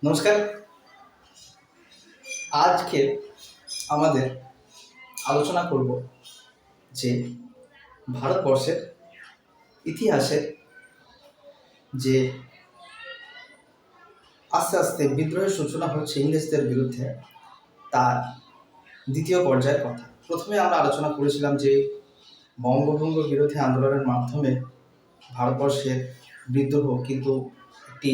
নমস্কার। আজকে আমাদের আলোচনা করব যে ভারতবর্ষের ইতিহাসের যে আস্তে আস্তে বিদ্রোহের সূচনা হচ্ছে ইংরেজদের বিরুদ্ধে, তার দ্বিতীয় পর্যায়ের কথা। প্রথমে আমরা আলোচনা করেছিলাম যে বঙ্গভঙ্গ বিরোধী আন্দোলনের মাধ্যমে ভারতবর্ষের বিদ্রোহ কিন্তু একটি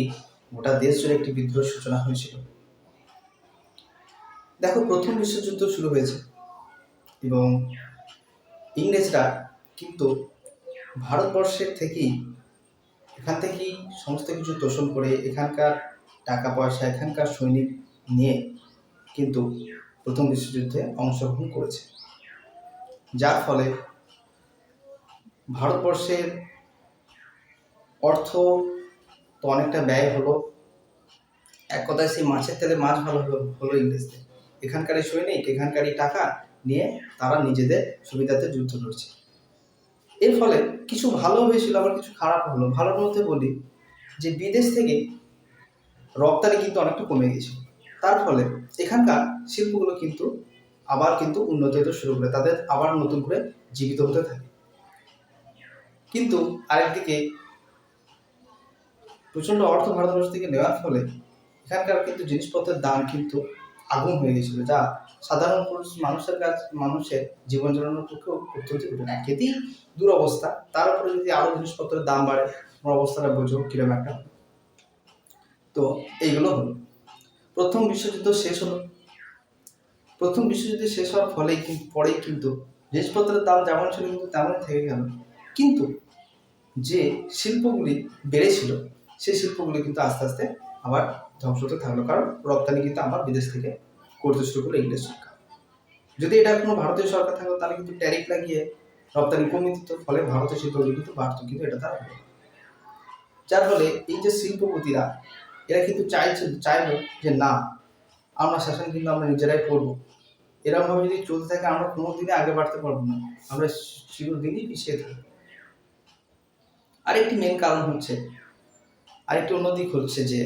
গোটা দেশ জুড়ে একটি বিদ্রোহের সূচনা হয়েছিল। দেখো, প্রথম বিশ্বযুদ্ধ শুরু হয়েছে এবং ইংরেজরা কিন্তু ভারতবর্ষের এখান থেকেই সমস্ত কিছু তোষণ করে এখানকার টাকা পয়সা, এখানকার সৈনিক নিয়ে কিন্তু প্রথম বিশ্বযুদ্ধে অংশগ্রহণ করেছে, যার ফলে ভারতবর্ষের অর্থ তো অনেকটা ব্যয় হলো। এক কথায় সেই মাছের তেলে মাছ ভালো হলো ইংরেজদের। এখানকার সৈনিক, এখানকার টাকা নিয়ে তারা নিজেদের সুবিধাতে যুদ্ধ লড়ছে। এর ফলে কিছু ভালো হয়েছিল, আবার কিছু খারাপ হলো। ভালোর মধ্যে বলি যে বিদেশ থেকে রপ্তানি কিন্তু অনেকটা কমে গেছিল, তার ফলে এখানকার শিল্পগুলো কিন্তু আবার উন্নতি হতে শুরু করে, তাদের আবার নতুন করে জীবিত হতে থাকে। কিন্তু আরেকদিকে প্রচণ্ড অর্থ ভারতবর্ষ থেকে নেওয়ার ফলে এখানকার কিন্তু জিনিসপত্রের দাম কিন্তু আগুন হয়ে গেছিল, যা সাধারণ মানুষের জীবন চালানোর পক্ষেও অত্যন্ত কঠিন। একেতেই দুরবস্থা, তার উপরে যদি আরো জিনিসপত্রের দাম বাড়ে, তোমার অবস্থাটা বোঝো কিরকম একটা। তো এইগুলো হলো। প্রথম বিশ্বযুদ্ধ শেষ হলো। প্রথম বিশ্বযুদ্ধ শেষ হওয়ার পরেই কিন্তু জিনিসপত্রের দাম যেমন ছিল কিন্তু তেমনই থেকে গেল। কিন্তু যে শিল্পগুলি বেড়েছিল সেই শিল্পগুলি কিন্তু আস্তে আস্তে আবার ধ্বংস হতে থাকলো, কারণ রপ্তানি কিন্তু আবার বিদেশ থেকে করতে শুরু করলো ইংরেজ সরকার। যদি এটা কোনো ভারতীয় সরকার থাকতো তাহলে কিন্তু ট্যারিফ লাগিয়ে রপ্তানি কমিয়ে দিত, ফলে ভারতীয় শিল্পগুলি কিন্তু বাড়তো, কিন্তু এটা তারা হলো। যার ফলে এই যে শিল্পপতিরা, এরা কিন্তু চাইলো যে না, আমরা শাসন কিন্তু আমরা নিজেরাই করবো। এরকমভাবে যদি চলতে থাকে আমরা কোনোদিনই আগে বাড়তে পারবো না, আমরা চিরদিনই পিছিয়ে থাকবো। আরেকটি মেন কারণ হচ্ছে, আরেকটি অন্যদিক হচ্ছে যে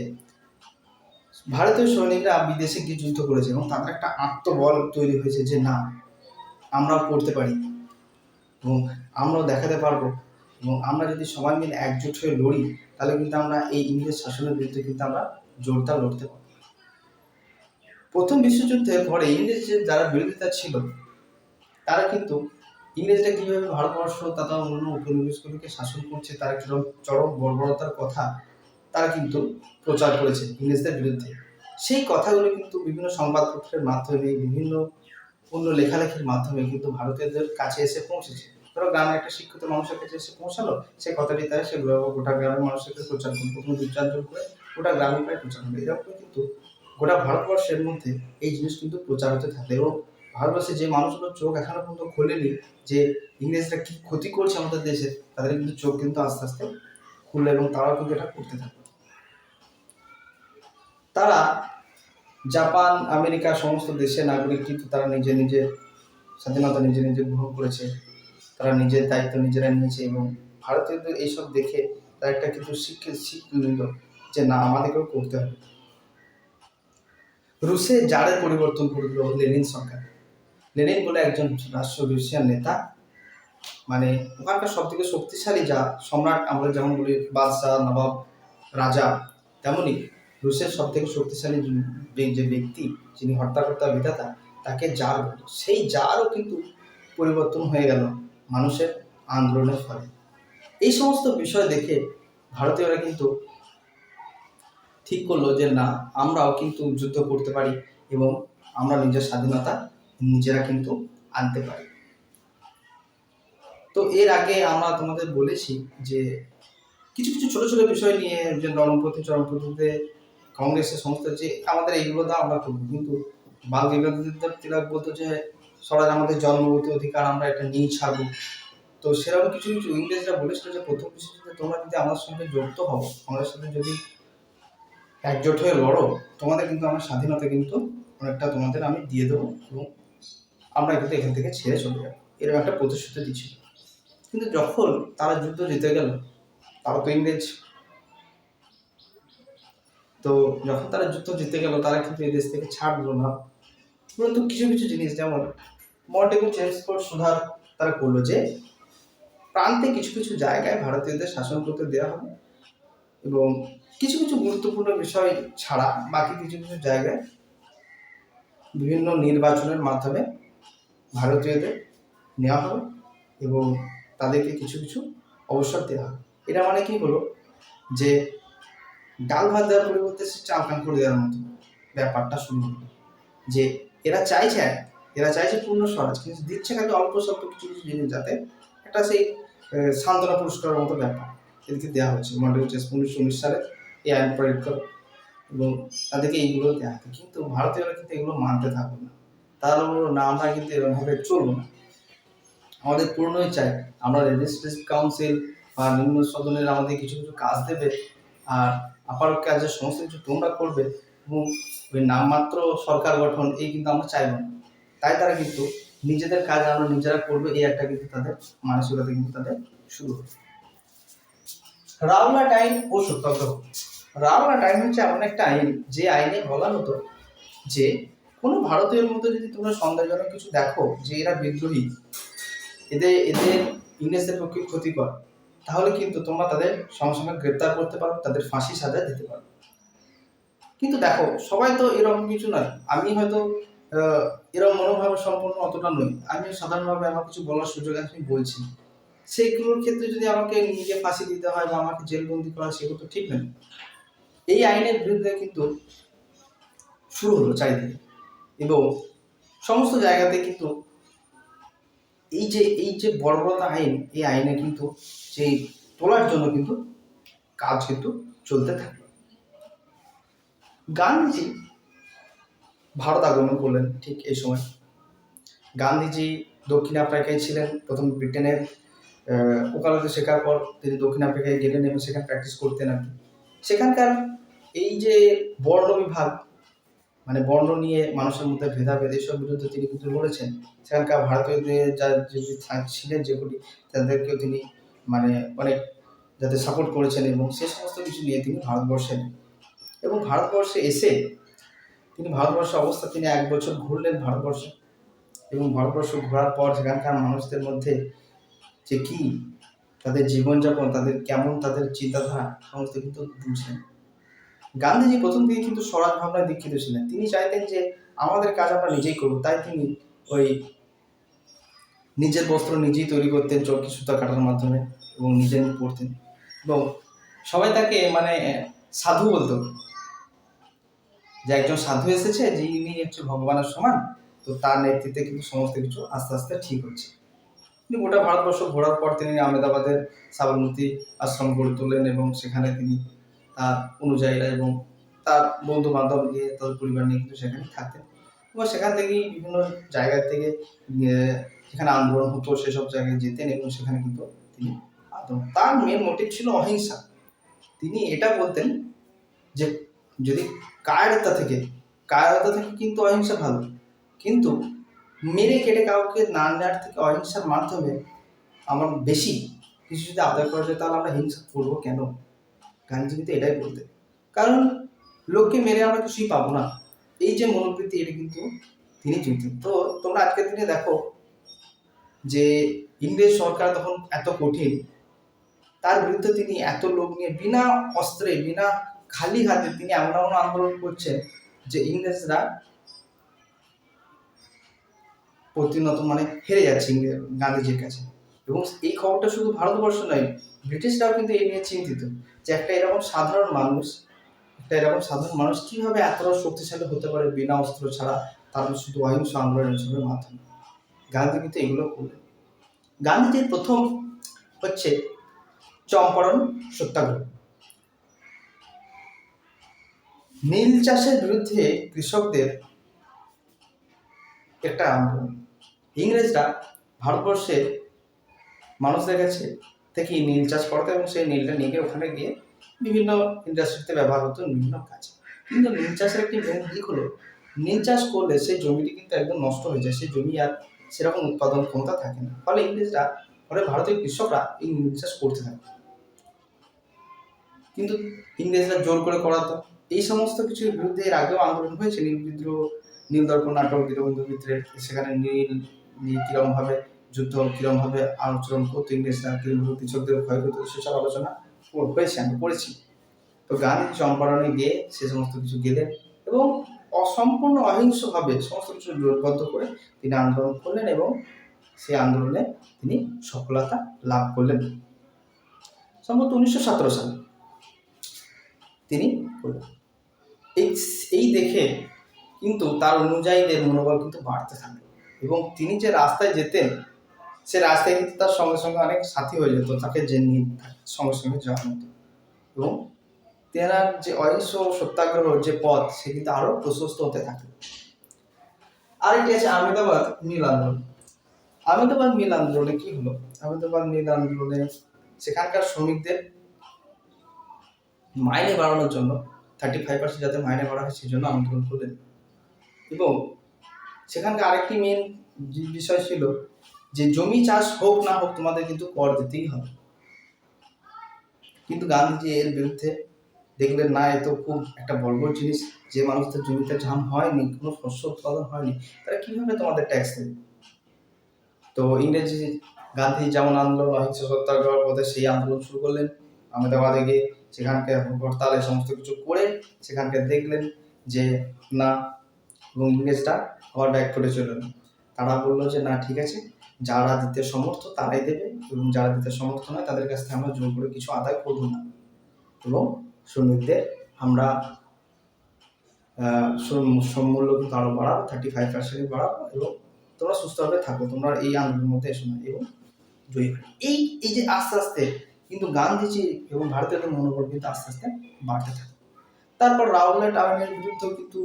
ভারতীয় সৈনিকরা বিদেশে গিয়ে যুদ্ধ করেছে এবং তাদের একটা আত্মবল তৈরি হয়েছে যে না, আমরাও করতে পারি এবং আমরাও দেখাতে পারবো, এবং আমরা যদি সবাই মিলে একজোট হয়ে লড়ি তাহলে কিন্তু আমরা এই ইংরেজ শাসনের বিরুদ্ধে কিন্তু আমরা জোরদার লড়তে পারবো। প্রথম বিশ্বযুদ্ধের পরে ইংরেজদের যারা বিরোধিতা ছিল, তারা কিন্তু ইংরেজরা কীভাবে ভারতবর্ষ তথা অন্য উপনিবেশগুলিকে শাসন করছে, তারা কিরকম চরম বর্বরতার কথা তারা কিন্তু প্রচার করেছে ইংরেজদের বিরুদ্ধে। সেই কথাগুলো কিন্তু বিভিন্ন সংবাদপত্রের মাধ্যমে, বিভিন্ন অন্য লেখালেখির মাধ্যমে কিন্তু ভারতীয়দের কাছে এসে পৌঁছেছে। ধরো গ্রামের একটা শিক্ষিত মানুষের কাছে এসে পৌঁছালো, সেই কথাটি তারা সেগুলো গোটা গ্রামের মানুষের কাছে প্রচার করলো, প্রথমে 2-4 জন করে গোটা গ্রামে প্রায় প্রচার হলো। এরকম কিন্তু গোটা ভারতবর্ষের মধ্যে এই জিনিস কিন্তু প্রচার হতে থাকে, এবং ভারতবর্ষে যে মানুষগুলোর চোখ এখনো পর্যন্ত খোলেনি যে ইংরেজরা কি ক্ষতি করছে আমাদের দেশে, তাদের কিন্তু চোখ কিন্তু আস্তে আস্তে খুললো এবং তারাও কিন্তু এটা করতে থাকে। তারা জাপান, আমেরিকা সমস্ত দেশের নাগরিক, কিন্তু তারা নিজের স্বাধীনতা নিজে গ্রহণ করেছে, তারা নিজের দায়িত্ব নিজেরা নিয়েছে, এবং ভারতীয়দের এইসব দেখে তারা একটা কিন্তু শিখ নিল যে না, আমাদেরকেও করতে হবে। রুশে জারের পরিবর্তন করলো লেনিন সরকার। লেনিন বলে একজন রাশিয়ান নেতা, মানে ওখানকার সব থেকে শক্তিশালী যা সম্রাট, আমরা যেমন বলি বাদশাহ, নবাব, রাজা, তেমনই রুশের সব থেকে শক্তিশালী যে ব্যক্তি, যিনি হর্তাকর্তা বিধাতা, তাকে জার বলতো। সেই জারও কিন্তু পরিবর্তন হয়ে গেল মানুষের আন্দোলনের ফলে। এই সমস্ত বিষয় দেখে ভারতীয়রা কিন্তু ঠিক করলো যে না, আমরাও কিন্তু যুদ্ধ করতে পারি এবং আমরা নিজের স্বাধীনতা নিজেরা কিন্তু আনতে পারি। তো এর আগে আমরা তোমাদের বলেছি যে কিছু কিছু ছোট ছোট বিষয় নিয়ে, যে চরমপন্থীতে কংগ্রেসের সংস্থা যে আমাদের এইগুলো দাও আমরা করবো, কিন্তু বাল গঙ্গাধর তিলক বলতো যে স্বরাজ আমাদের জন্মগত অধিকার, আমরা এটা নিয়েই ছাড়বো। তো সেরকম কিছু কিছু ইংরেজরা বলেছিল যে প্রথম বিশ্বযুদ্ধে তোমরা যদি আমাদের সঙ্গে যুক্ত হও, আমাদের সাথে যদি একজোট হয়ে লড়ো, তোমাদের কিন্তু আমার স্বাধীনতা কিন্তু অনেকটা তোমাদের আমি দিয়ে দেবো, এবং আমরা কিন্তু এখান থেকে ছেড়ে চলে যাবো, এরকম একটা প্রতিশ্রুতি দিচ্ছিল। কিন্তু যখন তারা যুদ্ধ জিতে গেল, তারা তো ইংরেজ, তো যখন তারা যুদ্ধ জিতে গেল, তারা কিন্তু এই দেশ থেকে ছাড়লো না। কিন্তু কিছু কিছু জিনিস, যেমন মন্টেগু চেমস্ফোর্ড সুধার তারা করলো যে প্রান্তে কিছু কিছু জায়গায় ভারতীয়দের শাসন করতে দেওয়া হবে, এবং কিছু কিছু গুরুত্বপূর্ণ বিষয় ছাড়া বাকি কিছু কিছু জায়গায় বিভিন্ন নির্বাচনের মাধ্যমে ভারতীয়দের নেওয়া হবে এবং তাদেরকে কিছু কিছু অবসর দেওয়া হবে। এটা মানে কি হলো যে ডাল ভাত দেওয়ার পরিবর্তে সে চাল কান করে দেওয়ার মতো ব্যাপারটা শুরু হলো। যে এরা চাইছে পূর্ণ স্বরাজ, কিন্তু দিচ্ছে খালি অল্প স্বল্প কিছু কিছু জিনিস, যাতে একটা সেই সান্ত্বনা পুরস্কারের মতো ব্যাপার এদিকে দেওয়া হচ্ছে। মন্টেগু চেমস্ফোর্ড 1919 সালে এই আইন প্রয়োগ করে এবং তাদেরকে এইগুলো দেওয়া হতো। কিন্তু ভারতীয়রা কিন্তু এগুলো মানতে থাকবে না। তারা বলল, না, আমরা কিন্তু এরকমভাবে চলবো না, আমাদের পূর্ণই চাই। আমরা লেজিসলেটিভ কাউন্সিল বা নিম্ন সদনের আমাদের কিছু কিছু কাজ দেবে, আর আপার কাজের সমস্ত কিছু তোমরা করবে, এবং ওই নামমাত্র সরকার গঠন এই কিন্তু আমরা চাইব না। তাই তারা কিন্তু নিজেদের কাজ আমরা নিজেরা করবো, এই একটা কিন্তু তাদের মানসিকতা কিন্তু তাদের শুরু হয়। রাওলাট আইন ও সত্যাগ্রহ। রাওলাট আইন হচ্ছে এমন একটা আইন যে আইনে বলা হতো যে কোনো ভারতীয়ের মধ্যে যদি তোমরা সন্দেহজনক কিছু দেখো যে এরা বিদ্রোহী, এদের ইংরেজদের পক্ষে ক্ষতিকর, তাহলে কিন্তু তোমরা তাদের সঙ্গে সঙ্গে গ্রেপ্তার করতে পারো, তাদের ফাঁসি সাজা দিতে পারো। কিন্তু দেখো, সবাই তো এরকম কিছু নয়। আমি হয়তো এরকম মনোভাব সম্পন্ন অতটা নই, আমি সাধারণভাবে আমার কিছু বলার সুযোগ আছে, আমি বলছি। সেইগুলোর ক্ষেত্রে যদি আমাকে নিজে ফাঁসি দিতে হয় বা আমাকে জেলবন্দি করা, সেগুলো তো ঠিক নয়। এই আইনের বিরুদ্ধে কিন্তু শুরু হলো চারিদিকে, এবং সমস্ত জায়গাতে কিন্তু এই যে বর্বরতা আইন, এই আইনে কিন্তু সেই তোলার জন্য কিন্তু কাজ কিন্তু চলতে থাকলো। গান্ধীজি ভারত আগমন করলেন ঠিক এই সময়। গান্ধীজি দক্ষিণ আফ্রিকায় ছিলেন, প্রথম ব্রিটেনের ওকালতি শেখার পর তিনি দক্ষিণ আফ্রিকায় গেলেন এবং সেখানে প্র্যাকটিস করতেন আর কি। সেখানকার এই যে বর্ণ বিভাগ, মানে বর্ণ নিয়ে মানুষের মধ্যে ভেদাভেদ, এসব বিরুদ্ধে তিনি কিন্তু লড়েছেন। সেখানকার ভারতীয়দের যা যে ছিলেন যেগুলি, তাদেরকেও তিনি মানে অনেক যাতে সাপোর্ট করেছেন, এবং সে সমস্ত কিছু নিয়ে তিনি ভারতবর্ষে এলেন। এবং ভারতবর্ষে এসে ভারতবর্ষের অবস্থা তিনি 1 বছর ঘুরলেন ভারতবর্ষে, এবং ভারতবর্ষ ঘোরার পর সেখানকার মানুষদের মধ্যে যে কি তাদের জীবনযাপন, তাদের কেমন তাদের চিন্তাধারা, সমস্ত কিন্তু বুঝলেন। গান্ধীজি প্রথম দিকে কিন্তু স্বরাজ ভাবনায় দীক্ষিত ছিলেন। তিনি চাইতেন যে আমাদের কাজ আমরা নিজেই করব, তাই তিনি ওই নিজের বস্ত্র নিজেই তৈরি করতেন চরকি সুতা কাটার মাধ্যমে, এবং নিজে পরতেন, এবং সবাই তাকে মানে সাধু বলতো, যে একজন সাধু এসেছে যে ইনি হচ্ছে ভগবানের সমান, তো তার নেতৃত্বে কিন্তু সমস্ত কিছু আস্তে আস্তে ঠিক হচ্ছে। তিনি গোটা ভারতবর্ষ ঘোরার পর তিনি আহমেদাবাদের সাবরমতী আশ্রম গড়ে তোলেন, এবং সেখানে তিনি তার অনুযায়ীরা এবং তার বন্ধু বান্ধব নিয়ে, তার পরিবার নিয়ে কিন্তু সেখানে থাকতেন, এবং সেখান থেকেই বিভিন্ন জায়গা থেকে যেখানে আন্দোলন হতো সেসব জায়গায় যেতেন, এবং সেখানে কিন্তু তিনি তার মেন মোটিভ ছিল অহিংসা। তিনি এটা বলতেন যে যদি কায়রতা থেকে কিন্তু অহিংসা ভালো, কিন্তু মেরে কেটে কাউকে না নেওয়ার থেকে অহিংসার মাধ্যমে আমার বেশি কিছু যদি আদায় করা যায়, তাহলে আমরা হিংসা করবো কেন? গান্ধীজি কিন্তু এটাই বলতেন, কারণ লোককে মেরে আমরা কিছুই পাবো না, এই যে মনোবৃত্তি, এটা কিন্তু তিনি চিনতেন। তো তোমরা আজকের দিনে দেখো যে ইংরেজ সরকার তখন এত কঠিন, তার বিরুদ্ধে তিনি এত লোক নিয়ে বিনা অস্ত্রে, বিনা খালি হাতে তিনি এমন এমন আন্দোলন করছেন যে ইংরেজরা প্রতিনত মানে হেরে যাচ্ছে গান্ধীজির কাছে। এবং এই খবরটা শুধু ভারতবর্ষ নয়, ব্রিটিশরাও কিন্তু এই নিয়ে চিন্তিত যে একটা এরকম সাধারণ মানুষ কিভাবে এতটা শক্তিশালী হতে পারে বিনা অস্ত্র ছাড়া, তারপর শুধু অহিংস আন্দোলনের মাধ্যমে। গান্ধী কিন্তু এগুলো করলেন। গান্ধীজির প্রথম হচ্ছে চম্পারণ সত্যাগ্রহ। নীল চাষের বিরুদ্ধে কৃষকদের একটা আন্দোলন। ইংরেজরা ভারতবর্ষের মানুষদের কাছে থেকে নীল চাষ করতো, এবং সেই নীলটা নিয়ে গিয়ে ওখানে গিয়ে বিভিন্ন ইন্ডাস্ট্রিতে ব্যবহার হতো বিভিন্ন কাজে। কিন্তু নীল চাষের একটি মেন দিক হলো, নীল চাষ করলে সেই জমিটি কিন্তু একদম নষ্ট হয়ে যায়, সেই জমি আর সেরকম উৎপাদন ক্ষমতা থাকে না। ফলে ভারতীয় কৃষকরা এই নীল চাষ করতে থাকে, কিন্তু ইংরেজরা জোর করে করাতো, এই সমস্ত কিছুর বিরুদ্ধে এর আগেও আন্দোলন হয়েছে। নীল বিদ্রোহ, নীল দর্পণ নাটক, দীনবন্ধু মিত্রের, সেখানে নীল কিরকম ভাবে যুদ্ধ, কিরকম ভাবে আচরণ করতো ইংরেজরা, কিরকম কৃষকদের ভয় করতো, সেসব আলোচনা হয়েছে, আমি পড়েছি। তো গান্ধী চম্পারণে গিয়ে সে সমস্ত কিছু গেলেন এবং অসম্পূর্ণ অহিংসভাবে সমস্ত কিছু জোটবদ্ধ করে তিনি আন্দোলন করলেন এবং সেই আন্দোলনে তিনি সফলতা লাভ করলেন। সম্ভবত 1917 সালে তিনি করলেন। এই দেখে কিন্তু তার অনুযায়ীদের মনোবল কিন্তু বাড়তে থাকলো এবং তিনি যে রাস্তায় যেতেন সে রাস্তায় কিন্তু তার সঙ্গে সঙ্গে অনেক সাথী হয়ে যেত, তাকে যে নিয়ে সঙ্গে সঙ্গে যাওয়ার মতো। এবং তেনার যে অহিংস সত্যাগ্রহ যে পথ, সে কিন্তু আরো প্রশস্ত হতে থাকে। আরেকটি আছে আহমেদাবাদ মিল আন্দোলন। আহমেদাবাদ মিল আন্দোলনে কি হলো? আহমেদাবাদ মিল আন্দোলনে সেখানকার শ্রমিকদের মাইনে বাড়ানোর জন্য 35% যাতে মাইনে বাড়া হয় সেই জন্য আন্দোলন করলেন। এবং সেখানকার আরেকটি মেন বিষয় ছিল যে জমি চাষ হোক না হোক তোমাদের কিন্তু কর দিতেই হবে। কিন্তু গান্ধীজি এর বিরুদ্ধে দেখলেন না, এ তো খুব একটা বর্বর জিনিস, যে মানুষদের জমিতে ধান হয়নি, কোনো শস্য উৎপাদন হয়নি, তারা কিভাবে তোমাদের ট্যাক্স দেবে? তো গান্ধী যেমন আন্দোলন অহিংস সত্যাগ্রহ পথে সেই আন্দোলন শুরু করলেন। আহমেদাবাদে গিয়ে সেখানকার হরতাল সমস্ত কিছু করে সেখানকার দেখলেন যে না, এবং ইংরেজরা আবার ব্যাক করে চললেন। তারা বললো যে না, ঠিক আছে, যারা দিতে সমর্থ তারাই দেবে এবং যারা দিতে সমর্থ নয় তাদের কাছ থেকে আমরা জোর করে কিছু আদায় করবো না, এবং শ্রমিকদের আমরা মূল্য কিন্তু আরো বাড়াবো, 35% বাড়াবো, এবং তোমরা সুস্থভাবে থাকো, তোমরা এই আন্দোলনের মধ্যে এসো না, এবং জয়ী হয়। এই যে আস্তে আস্তে কিন্তু গান্ধীজি এবং ভারতীয়দের মনোবল কিন্তু আস্তে আস্তে বাড়তে থাকে। তারপর রাওলাট আইনের বিরুদ্ধে কিন্তু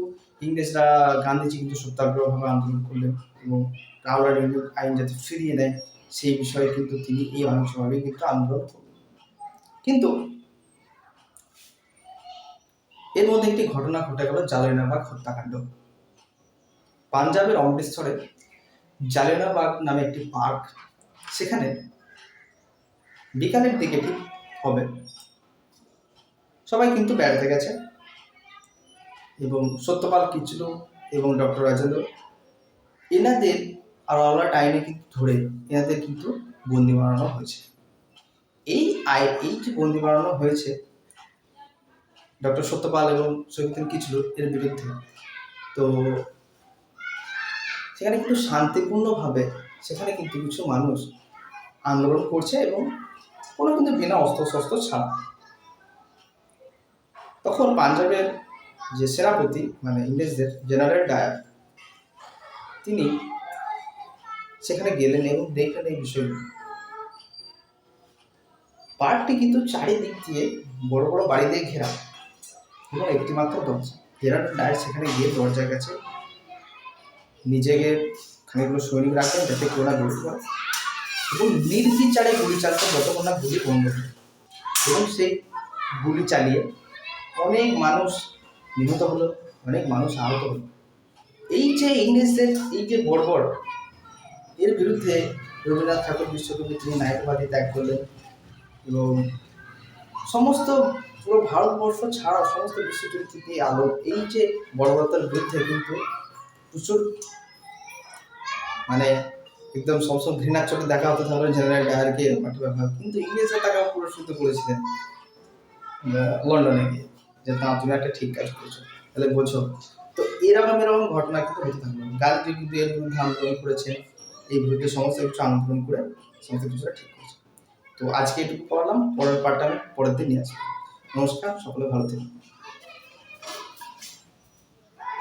ইংরেজরা, গান্ধীজি কিন্তু সত্যাগ্রহভাবে আন্দোলন করলেন এবং রাওলাট আইন যাতে ফিরিয়ে দেয় সেই বিষয়ে কিন্তু তিনি এই অহিংসভাবে কিন্তু আন্দোলন করলেন। কিন্তু এর মধ্যে একটি ঘটনা ঘটে গেল, জালিয়ানওয়ালাবাগ হত্যাকাণ্ড। পাঞ্জাবের অমৃতসরে জালিয়ানওয়ালাবাগ নামে একটি পার্ক, সেখানে বিকালের দিকে ঠিক হবে, সবাই কিন্তু বেড়াতে গেছে এবং সত্যপাল কিচলু এবং ডক্টর রাজেন্দ্র এনাদের আর রাওলাট আইনে কিন্তু ধরে এনাদের কিন্তু বন্দি বানানো হয়েছে। এই যে বন্দি বানানো হয়েছে ডক্টর সত্যপাল এবং শহীদুদ্দিন কিচলু এর বিরুদ্ধে, তো সেখানে কিন্তু শান্তিপূর্ণভাবে সেখানে কিন্তু কিছু মানুষ আন্দোলন করছে এবং কোনো কিন্তু বিনা অস্ত্র ছাড়া। তখন পাঞ্জাবের যে সেনাপতি, মানে ইংরেজদের জেনারেল ডায়ার, তিনি সেখানে গেলেন এবং দেখলেন এই বিষয়গুলো। পার্কটি কিন্তু চারিদিক দিয়ে বড় বড় বাড়ি দিয়ে ঘেরা এবং একটি মাত্র দরজা। জেনারেল ডায়ার সেখানে গিয়ে দরজার কাছে নিজেকে খানিকগুলো সৈনিক রাখেন যাতে কেউ না গুলি করে, এবং নির্বিচারে গুলি চালাতে যতক্ষণ না গুলি বন্ধ হয়, এবং সেই গুলি চালিয়ে অনেক মানুষ নিহত হলো, অনেক মানুষ আহত হলো। এই যে ইংরেজদের এই যে বর্বর, এর বিরুদ্ধে রবীন্দ্রনাথ ঠাকুর বিশ্বকবি তিনি নায়কবাদী ত্যাগ করলেন এবং সমস্ত পুরো ভারতবর্ষ ছাড়াও সমস্ত বিশ্বজুড়ে থেকে আলো এই যে বর্বরতার বিরুদ্ধে কিন্তু প্রচুর, মানে একদম সবসময় ঘৃণার চোখে দেখা হতে থাকলো জেনারেল ডায়ারকে মাটি ব্যবহার, কিন্তু ইংরেজরা তাকে পুরস্কৃত করেছিলেন লন্ডনে গিয়ে, যে না, তুমি একটা ঠিক কাজ করেছো, তাহলে বোঝো। তো এরকম ঘটনা কিন্তু হতে থাকলো। গান্ধী কিন্তু এর বিরুদ্ধে আন্দোলন করেছেন, এই বিরুদ্ধে সমস্ত কিছু আন্দোলন করে সমস্ত কিছুটা ঠিক করেছে। তো আজকে এটুকু পড়ালাম, পরের পার্টটা আমি পরের দিন নিয়ে আসবো। নমস্কার, সকলে ভালো থাকুন।